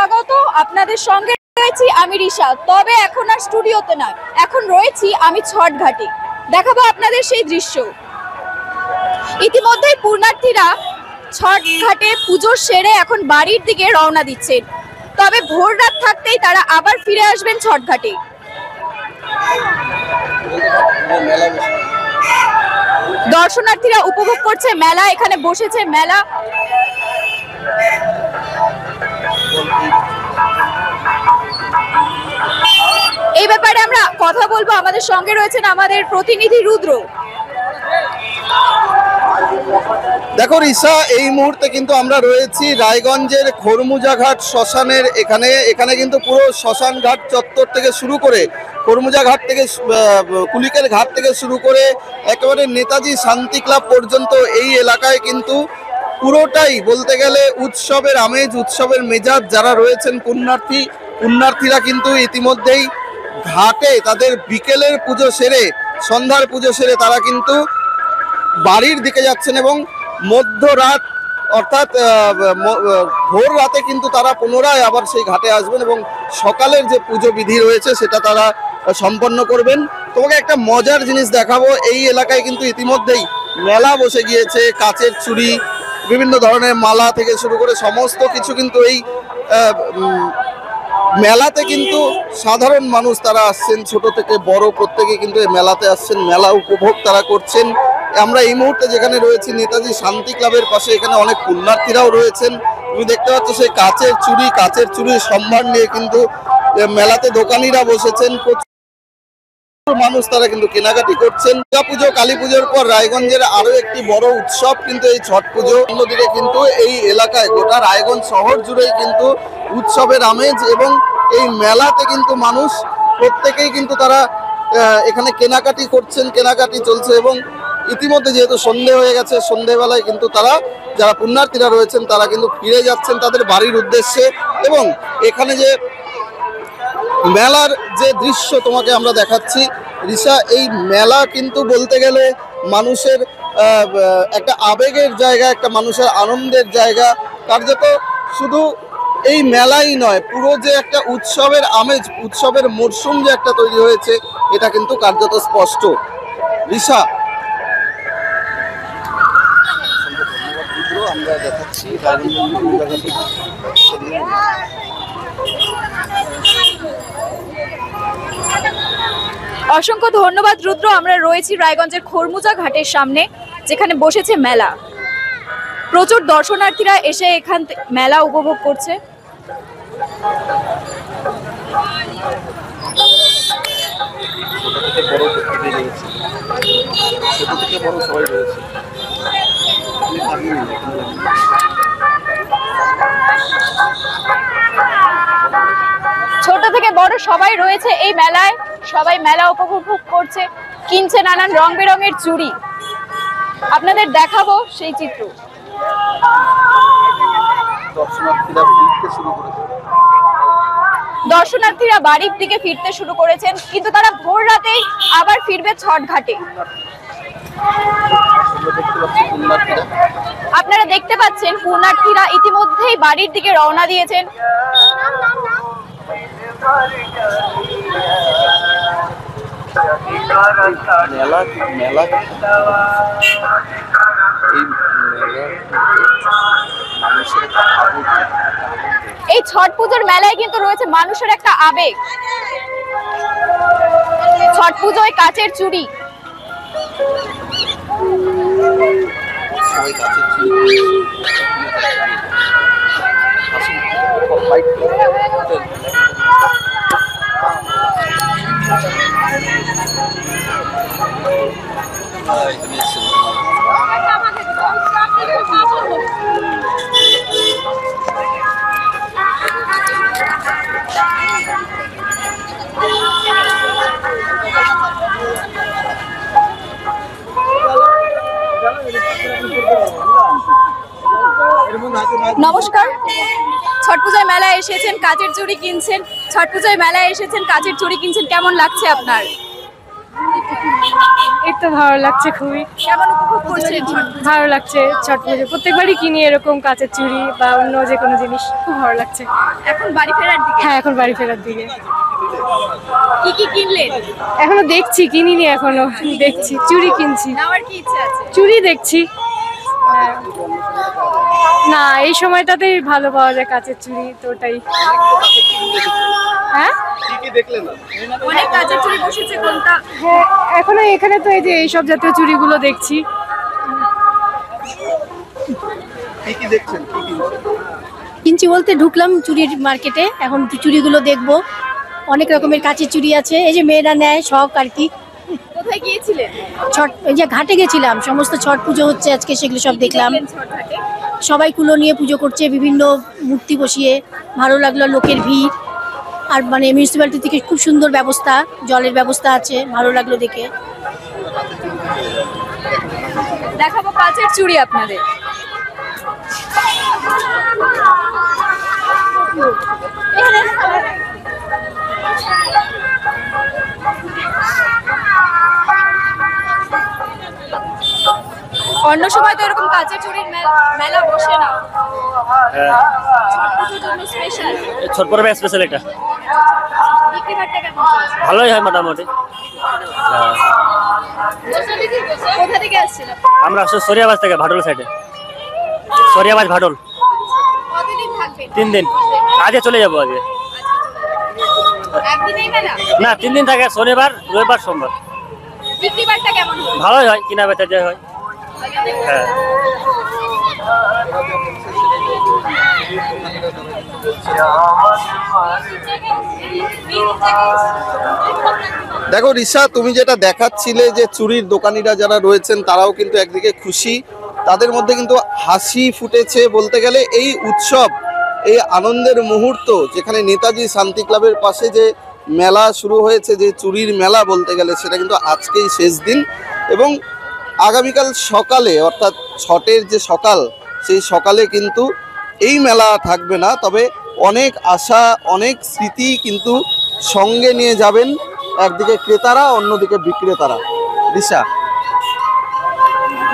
স্বাগত। আপনাদের সঙ্গে রয়েছি আমি রিশা। তবে এখন আর স্টুডিওতে নয়, এখন রয়েছি আমি ছট ঘাটে। দেখাবো আপনাদের সেই দৃশ্য। ইতিমধ্যেই পুণ্যার্থীরা ছট ঘাটে পুজো সেরে এখন বাড়ির দিকে রওনা দিচ্ছেন। তবে ভোর রাত থাকতেই তারা আবার ফিরে আসবেন ছট ঘাটে। দর্শনার্থীরা উপভোগ করছে মেলা, এখানে বসেছে মেলা। এই ব্যাপারে আমরা কথা বলবো, আমাদের সঙ্গে রয়েছেন আমাদের প্রতিনিধি রুদ্র। দেখো রিসা, এই মুহূর্তে কিন্তু আমরা রয়েছি রায়গঞ্জের খরমুজাঘাট শ্মশানের এখানে কিন্তু পুরো শ্মশান ঘাট চত্বর থেকে শুরু করে খরমুজা ঘাট থেকে কুলিকের ঘাট থেকে শুরু করে একেবারে নেতাজি শান্তি ক্লাব পর্যন্ত এই এলাকায় কিন্তু পুরোটাই বলতে গেলে উৎসবের আমেজ, উৎসবের মেজাজ। যারা রয়েছেন পুণ্যার্থীরা কিন্তু ইতিমধ্যেই ঘাটে তাদের বিকেলের পুজো সেরে, সন্ধ্যার পুজো সেরে তারা কিন্তু বাড়ির দিকে যাচ্ছেন এবং মধ্যরাত অর্থাৎ ভোর রাতে কিন্তু তারা পুনরায় আবার সেই ঘাটে আসবেন এবং সকালের যে পুজো বিধি রয়েছে সেটা তারা সম্পন্ন করবেন। তোমাকে একটা মজার জিনিস দেখাবো। এই এলাকায় কিন্তু ইতিমধ্যেই মেলা বসে গিয়েছে। কাচের চুড়ি, বিভিন্ন ধরনের মালা থেকে শুরু করে সমস্ত কিছু কিন্তু এই মেলাতে কিন্তু সাধারণ মানুষ তারা আসছেন, ছোট থেকে বড় প্রত্যেকে কিন্তু এই মেলাতে আসছেন, মেলা উপভোগ তারা করছেন। আমরা এই মুহূর্তে যেখানে রয়েছি নেতাজি শান্তি ক্লাবের পাশে, এখানে অনেক পুণ্যার্থীরাও রয়েছেন। তুমি দেখতে পাচ্ছ সেই কাচের চুড়ির সম্ভার নিয়ে কিন্তু মেলাতে দোকানিরা বসেছেন, মানুষ তারা কিন্তু কেনাকাটি করছেন। দুর্গা পুজো, কালী পুজোর পর রায়গঞ্জের আরো একটি বড় উৎসব কিন্তু এই ছট পুজো। অন্যদিকে কিন্তু এই এলাকায় গোটা রায়গঞ্জ শহর জুড়েই কিন্তু উৎসবের আমেজ এবং এই মেলাতে কিন্তু মানুষ প্রত্যেকেই কিন্তু তারা এখানে কেনাকাটি করছেন, কেনাকাটি চলছে এবং ইতিমধ্যে যেহেতু সন্ধে হয়ে গেছে, সন্ধেবেলায় কিন্তু তারা যারা পুণ্যার্থীরা রয়েছেন তারা কিন্তু ফিরে যাচ্ছেন তাদের বাড়ির উদ্দেশ্যে। এবং এখানে যে মেলার যে দৃশ্য তোমাকে আমরা দেখাচ্ছি রিসা, এই মেলা কিন্তু বলতে গেলে মানুষের একটা আবেগের জায়গা, একটা মানুষের আনন্দের জায়গা। কার্যত শুধু এই মেলাই নয়, পুরো যে একটা উৎসবের আমেজ, উৎসবের মরশুম যে একটা তৈরি হয়েছে এটা কিন্তু কার্যত স্পষ্ট। রিসা, আমরা দেখাচ্ছি অসংখ্য ধন্যবাদ রুদ্র। আমরা রয়েছি রায়গঞ্জের খরমুজা ঘাটের সামনে, যেখানে বসেছে মেলা। প্রচুর দর্শনার্থীরা এসে এখান মেলা উপভোগ করছে। ছোট থেকে বড় সবাই রয়েছে এই মেলায়, সবাই মেলা উপভোগ করছে, কিনছে নানান রং বেরঙের চুড়ি। আপনাদের দেখাবো সেই চিত্র। দর্শনার্থীরা বাড়ির দিকে ফিরতে শুরু করেছেন, কিন্তু তারা ভোর রাতেই আবার ফিরবে ছট ঘাটে। আপনারা দেখতে পাচ্ছেন পুণ্যার্থীরা ইতিমধ্যেই বাড়ির দিকে রওনা দিয়েছেন। এই ছট পুজোর মেলায় কিন্তু রয়েছে মানুষের একটা আবেগ। ছট পুজোয় কাচের চুড়ি, নমস্কার। ছট পূজায় মেলায় এসেছেন, কাচের চুড়ি কিনছেন। ছট পূজায় মেলায় এসেছেন, কাচের চুড়ি কিনছেন, কেমন লাগছে আপনার? এই তো ভালো লাগছে খুবই। কেমন উপভোগ করছেন ছট পুজো? ভালো লাগছে ছট পুজো, প্রত্যেকবারই কিনি এরকম কাঁচের চুড়ি বা অন্য যে কোনো জিনিস, খুব ভালো লাগছে। এখন বাড়ি ফেরার দিকে? হ্যাঁ, এখন বাড়ি ফেরার দিকে। কি কি কিনলেন? এখনো দেখছি, কিনিনি এখনো, দেখছি চুড়ি কিনছি। নেওয়ার কি ইচ্ছা আছে? চুড়ি দেখছি। হ্যাঁ। না, এই সময়টাতেই ভালো পাওয়া যায় কাঁচের চুড়ি, তো ওটাই। হ্যাঁ, কি কি দেখলেন? অনেক কাঁচের চুড়ি বসেছে, কোনটা? হ্যাঁ, এখনো এখানে তো এই যে এইসব জাতীয় চুড়িগুলো দেখছি। কি কি দেখছেন? কি কি কিনছি বলতে ঢুকলাম চুড়ির মার্কেটে, এখন চুড়িগুলো দেখবো। অনেক রকমের কাঁচের চুড়ি আছে, এই যে মেয়েরা নেয় সব আর কি। কোথায় গিয়েছিলেন? ছট, এই যে ঘাটে গেছিলাম, সমস্ত ছট পুজো হচ্ছে আজকে, সেগুলো সব দেখলাম। ছট ঘাটে? সবাই কুলো নিয়ে পুজো করছে, বিভিন্ন মূর্তি বসিয়ে, ভালো লাগলো, লোকের ভিড়। আর মানে মিউনিসিপ্যালিটি থেকে খুব সুন্দর ব্যবস্থা, জলের ব্যবস্থা আছে, ভালো লাগলো দেখে। দেখাবো কাঁচের চুড়ি আপনাদের। অন্য সময় তো এরকম কাঁচের চুড়ির মেলা বসে না, ছট পুজোর জন্য স্পেশাল। ছট পর্বে স্পেশাল এটা বিক্রি বাট্টা কেমন চলছে? ভালোই হয় মোটামুটি। কোথা থেকে আসছেন? আমরা আসলে সরিয়াবাজ থেকে, ভাটল সাইডে, সরিয়াবাজ ভাটল। কতদিন থাকবেন? 3 দিন। আজকে চলে যাবো আজকে। একদিনেই মেলা? না, 3 দিন থাকে, শনিবার, রবিবার, সোমবার। বিক্রি বাট্টা কেমন হয়? ভালোই হয়, কিনা বেচা যায় হয়। হ্যাঁ, দেখো রিশা, তুমি যেটা দেখাচ্ছিলে যে চুরির দোকানিরা যারা রয়েছেন তারাও কিন্তু একদিকে খুশি, তাদের মধ্যে কিন্তু হাসি ফুটেছে বলতে গেলে। এই উৎসব, এই আনন্দের মুহূর্ত, যেখানে নেতাজি শান্তি ক্লাবের পাশে যে মেলা শুরু হয়েছে, যে চুরির মেলা বলতে গেলে, সেটা কিন্তু আজকেই শেষ দিন। এবং আগামীকাল সকালে, অর্থাৎ ছটের যে সকাল, সেই সকালে কিন্তু এই মেলা থাকবে না, তবে অনেক আশা, অনেক স্মৃতি কিন্তু সঙ্গে নিয়ে যাবেন একদিকে ক্রেতারা, অন্যদিকে বিক্রেতারা। রিশা,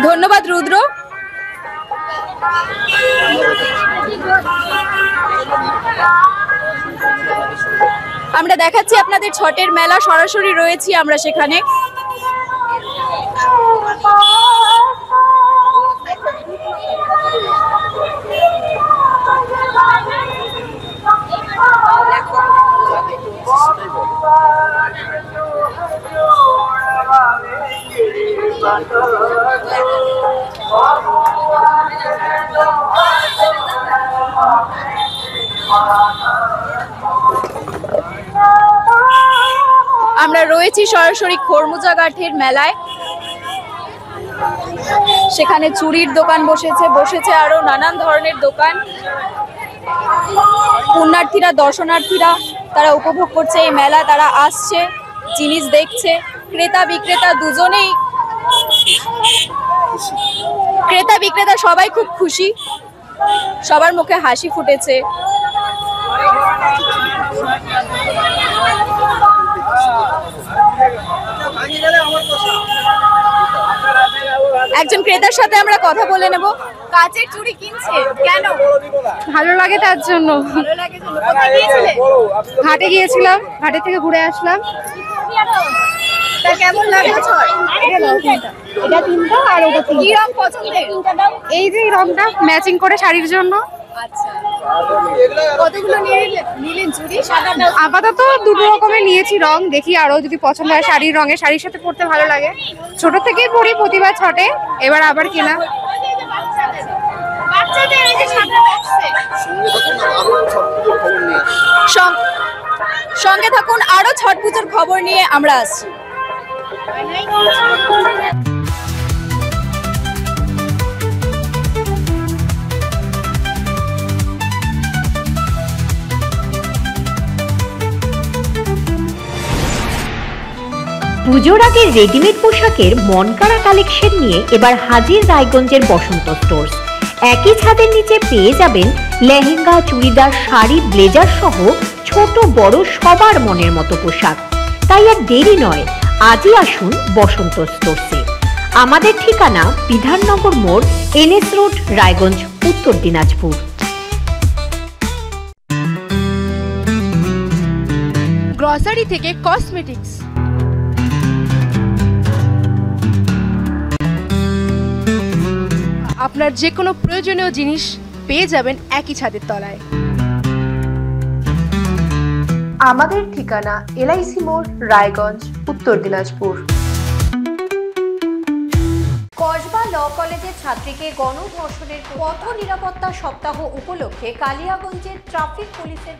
ধন্যবাদ রুদ্র। আমরা দেখাচ্ছি আপনাদের ছটের মেলা, সরাসরি রয়েছি আমরা সেখানে। আমরা রয়েছি সরাসরি খড়মুজা ঘাটের মেলায়। সেখানে চুড়ির দোকান বসেছে আরো নানান ধরনের দোকান। পুণ্যার্থীরা, দর্শনার্থীরা তারা উপভোগ করছে এই মেলা, তারা আসছে, জিনিস দেখছে। ক্রেতা বিক্রেতা দুজনেই, ক্রেতা বিক্রেতা সবাই খুব খুশি, সবার মুখে হাসি ফুটেছে। একজন ক্রেতার সাথে আমরা কথা বলে নেব। কাঁচের চুড়ি কিনছে কেন? ভালো লাগে তার জন্য। ভালো লাগে জন্য। কোথায় গিয়েছিলে? ঘাটে গিয়েছিলাম, ঘাটে থেকে ঘুরে আসলাম। তা কেমন লাগলো ছয়? এটা 3টা আর ওটা কি রং পছন্দের? এই যে রংটা ম্যাচিং করে শাড়ির জন্য। আচ্ছা, কতগুলো নিলেন চুড়ি? সাদাটা আপাতত 2 রকমের নিয়েছি রং, দেখি আরো যদি পছন্দ হয় শাড়ির রঙে, শাড়ির সাথে পরতে ভালো লাগে। ছোট থেকেই পরি প্রতিবার ছটে, এবার আবার কেনা। বাচ্চাদের এই যে সাদা বক্সে। সঙ্গে থাকুন, আরো ছট পুজোর খবর নিয়ে আমরা আসছি। পুজোর আগে রেডিমেড পোশাকের মনকাড়া কালেকশন নিয়ে এবার হাজির রায়গঞ্জের বসন্ত স্টোর্স। একই ছাদের নিচে পেয়ে যাবেন লেহেঙ্গা, চুড়িদার, শাড়ি, ব্লেজার সহ ছোট বড় সবার মনের মতো পোশাক। তাই আর দেরি নয়, আজই আসুন বসন্ত স্টোরসে। আমাদের ঠিকানা বিধাননগর মোড়, NS রোড, রায়গঞ্জ, উত্তর দিনাজপুর। গ্রসারি থেকে কসমেটিক্স, আপনার যে কোনো প্রয়োজনীয় জিনিস পেয়ে যাবেন একই ছাদের তলায়। আমাদের ঠিকানা LIC মোড়, রায়গঞ্জ, উত্তর দিনাজপুর। কসবা ল কলেজের ছাত্রীকে গণধর্ষণের পথ নিরাপত্তা সপ্তাহ উপলক্ষে কালিয়াগঞ্জের ট্রাফিক পুলিশের